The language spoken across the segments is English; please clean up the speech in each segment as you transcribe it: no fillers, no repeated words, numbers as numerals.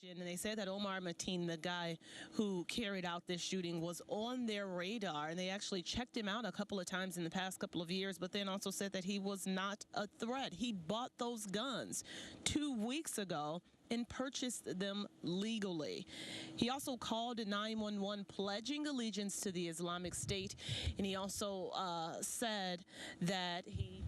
And they said that Omar Mateen, the guy who carried out this shooting, was on their radar, and they actually checked him out a couple of times in the past couple of years, but then also said that he was not a threat. He bought those guns 2 weeks ago and purchased them legally. He also called 911 pledging allegiance to the Islamic State, and he also said that he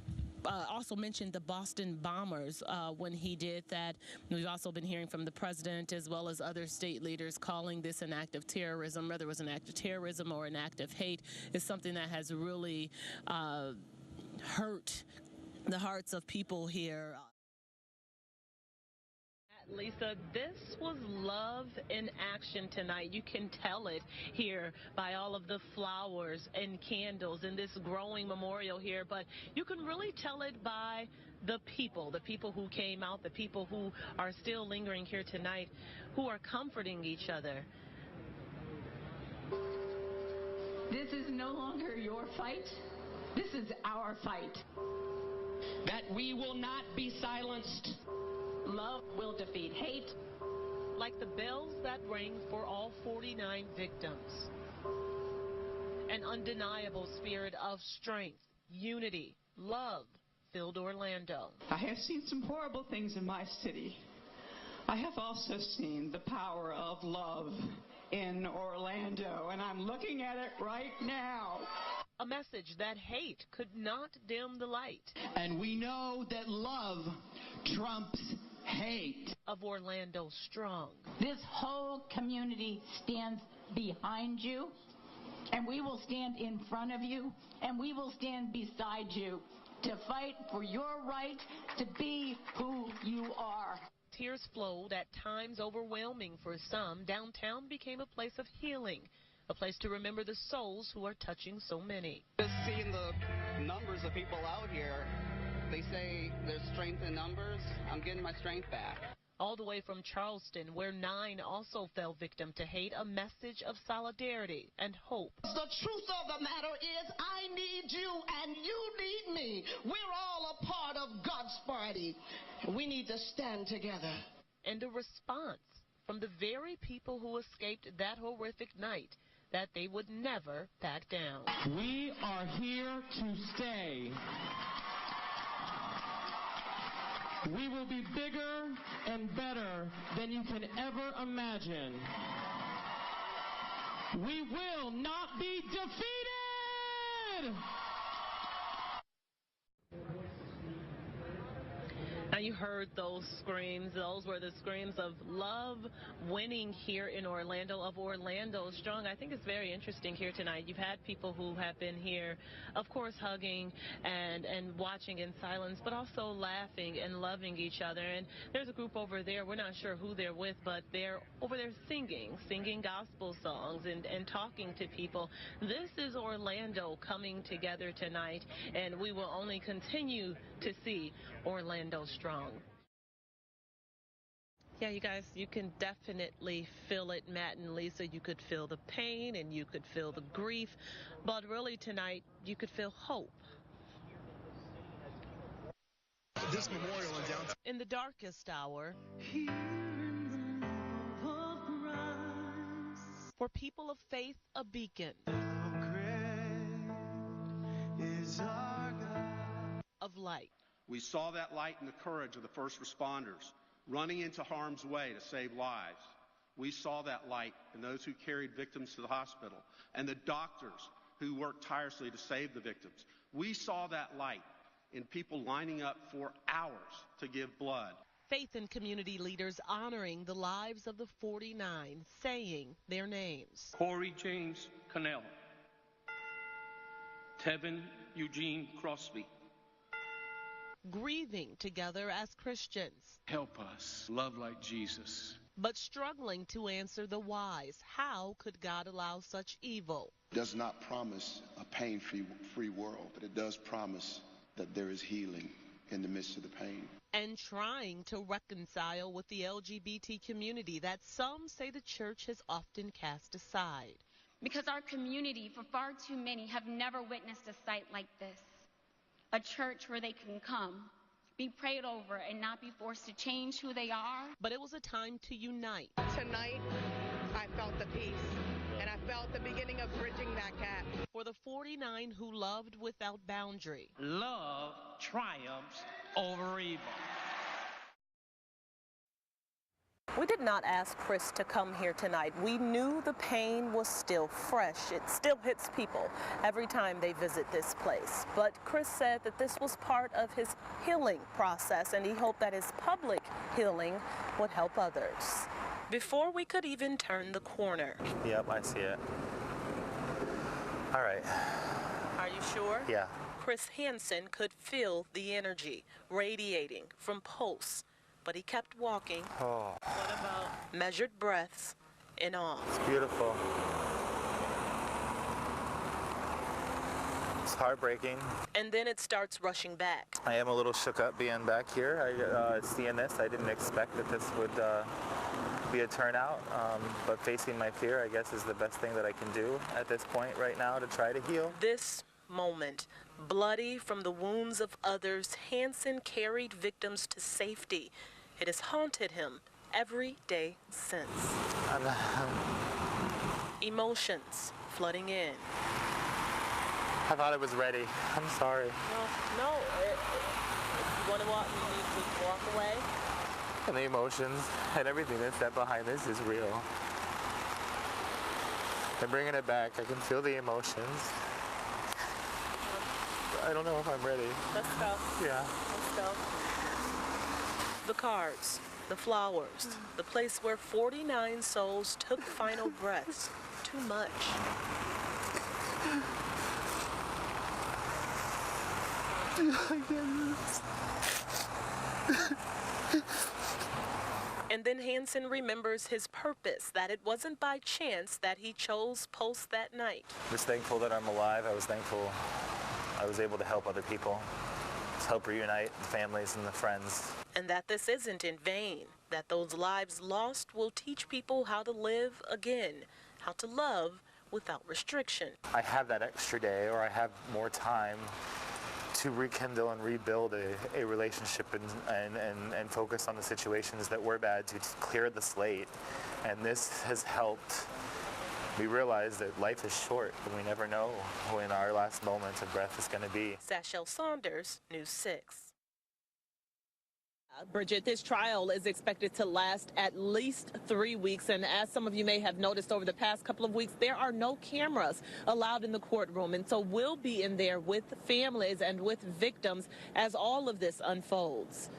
also mentioned the Boston bombers when he did that. We've also been hearing from the president as well as other state leaders calling this an act of terrorism. Whether it was an act of terrorism or an act of hate is something that has really hurt the hearts of people here. Lisa, this was love in action tonight. You can tell it here by all of the flowers and candles in this growing memorial here, but you can really tell it by the people who came out, the people who are still lingering here tonight, who are comforting each other. This is no longer your fight. This is our fight. That we will not be silenced. Love will defeat hate. Like the bells that rang for all 49 victims. An undeniable spirit of strength, unity, love filled Orlando. I have seen some horrible things in my city. I have also seen the power of love in Orlando, and I'm looking at it right now. A message that hate could not dim the light. And we know that love trumps hate. Of Orlando strong. This whole community stands behind you, and we will stand in front of you, and we will stand beside you to fight for your right to be who you are. Tears flowed, at times overwhelming for some. Downtown became a place of healing, a place to remember the souls who are touching so many. Just seeing the numbers of people out here, they say there's strength in numbers. I'm getting my strength back. All the way from Charleston, where 9 also fell victim to hate, a message of solidarity and hope. The truth of the matter is I need you and you need me. We're all a part of God's party. We need to stand together. And a response from the very people who escaped that horrific night, that they would never back down. We are here to stay. We will be bigger and better than you can ever imagine. We will not be defeated! Now you heard those screams. Those were the screams of love winning here in Orlando, of Orlando strong. I think it's very interesting here tonight. You've had people who have been here, of course, hugging and watching in silence, but also laughing and loving each other. And there's a group over there. We're not sure who they're with, but they're over there singing gospel songs and talking to people. This is Orlando coming together tonight, and we will only continue to see Orlando strong. Yeah, you guys, you can definitely feel it, Matt and Lisa. You could feel the pain and you could feel the grief, but really tonight you could feel hope. This memorial in downtown. In the darkest hour, for people of faith, a beacon of light. We saw that light in the courage of the first responders running into harm's way to save lives. We saw that light in those who carried victims to the hospital and the doctors who worked tirelessly to save the victims. We saw that light in people lining up for hours to give blood. Faith and community leaders honoring the lives of the 49, saying their names. Corey James Cannell, Tevin Eugene Crosby. Grieving together as Christians. Help us love like Jesus. But struggling to answer the whys. How could God allow such evil? It does not promise a pain-free world, but it does promise that there is healing in the midst of the pain. And trying to reconcile with the LGBT community that some say the church has often cast aside. Because our community, for far too many, have never witnessed a sight like this. A church where they can come, be prayed over, and not be forced to change who they are. But it was a time to unite. Tonight, I felt the peace, and I felt the beginning of bridging that gap. For the 49 who loved without boundary. Love triumphs over evil. We did not ask Chris to come here tonight. We knew the pain was still fresh. It still hits people every time they visit this place. But Chris said that this was part of his healing process, and he hoped that his public healing would help others. Before we could even turn the corner. Yep, I see it. All right. Are you sure? Yeah. Chris Hansen could feel the energy radiating from Pulse. But he kept walking. Oh. What about measured breaths in awe? It's beautiful. It's heartbreaking. And then it starts rushing back. I am a little shook up being back here. Seeing this, I didn't expect that this would be a turnout. But facing my fear, I guess, is the best thing that I can do at this point right now to try to heal. This moment, bloody from the wounds of others, Hansen carried victims to safety. It has haunted him every day since. Emotions flooding in. I thought I was ready. I'm sorry. No. If you want to walk, you need to walk away. And the emotions and everything that's set behind this is real. I'm bringing it back. I can feel the emotions. I don't know if I'm ready. Let's go. Yeah. Let's go. The cards, the flowers, the place where 49 souls took final breaths. Too much. And then Hansen remembers his purpose, that it wasn't by chance that he chose Pulse that night. I'm just thankful that I'm alive. I was thankful I was able to help other people, to help reunite the families and the friends. And that this isn't in vain, that those lives lost will teach people how to live again, how to love without restriction. I have that extra day, or I have more time to rekindle and rebuild a relationship and focus on the situations that were bad, to clear the slate. And this has helped me realize that life is short, and we never know when our last moment of breath is going to be. Sashel Saunders, News 6. Bridget, this trial is expected to last at least 3 weeks, and as some of you may have noticed over the past couple of weeks, there are no cameras allowed in the courtroom, and so we'll be in there with families and with victims as all of this unfolds.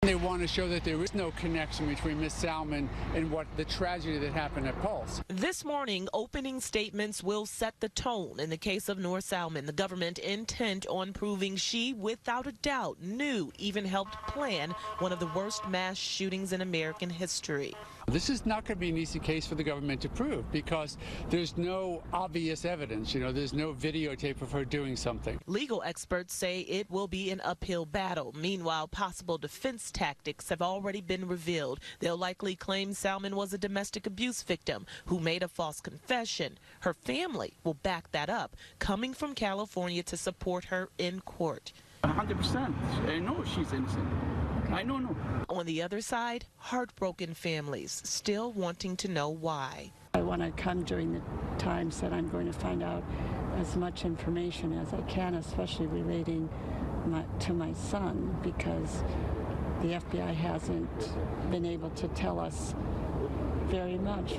They want to show that there is no connection between Miss Salmon and what the tragedy that happened at Pulse. This morning, opening statements will set the tone in the case of Noor Salmon. The government intent on proving she, without a doubt, knew, even helped plan one of the worst mass shootings in American history. This is not going to be an easy case for the government to prove because there's no obvious evidence. You know, there's no videotape of her doing something. Legal experts say it will be an uphill battle. Meanwhile, possible defense tactics have already been revealed. They'll likely claim Salmon was a domestic abuse victim who made a false confession. Her family will back that up, coming from California to support her in court. 100%. I know she's innocent. I don't know. On the other side, heartbroken families still wanting to know why. I want to come during the times that I'm going to find out as much information as I can, especially relating to my son, because the FBI hasn't been able to tell us very much.